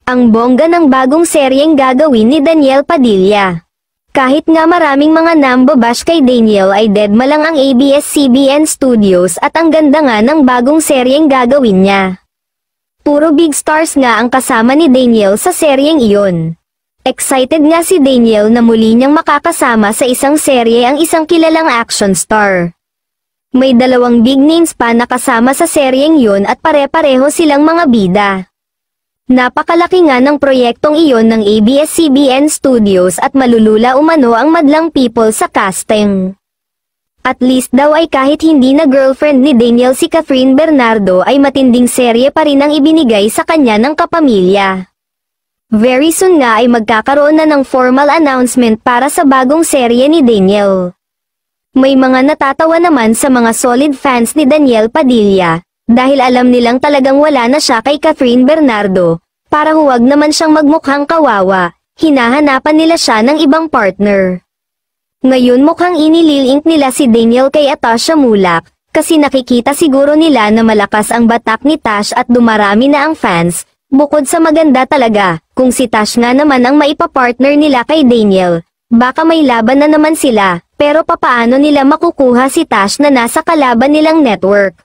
Ang bongga ng bagong seryeng gagawin ni Daniel Padilla. Kahit nga maraming mga nambabash kay Daniel ay deadma lang ang ABS-CBN Studios at ang ganda nga ng bagong seryeng gagawin niya. Puro big stars nga ang kasama ni Daniel sa seryeng iyon. Excited nga si Daniel na muli niyang makakasama sa isang serye ang isang kilalang action star. May dalawang big names pa na kasama sa seryeng yun at pare-pareho silang mga bida. Napakalaki nga ng proyektong iyon ng ABS-CBN Studios at malulula umano ang madlang people sa casting. At least daw ay kahit hindi na girlfriend ni Daniel si Catherine Bernardo ay matinding serye pa rin ang ibinigay sa kanya ng kapamilya. Very soon nga ay magkakaroon na ng formal announcement para sa bagong serye ni Daniel. May mga natatawa naman sa mga solid fans ni Daniel Padilla. Dahil alam nilang talagang wala na siya kay Catherine Bernardo, para huwag naman siyang magmukhang kawawa, hinahanapan nila siya ng ibang partner. Ngayon mukhang inililink nila si Daniel kay Atasha Mulak, kasi nakikita siguro nila na malakas ang batak ni Tash at dumarami na ang fans, bukod sa maganda talaga, kung si Tash nga naman ang maipapartner nila kay Daniel, baka may laban na naman sila, pero papaano nila makukuha si Tash na nasa kalaban nilang network?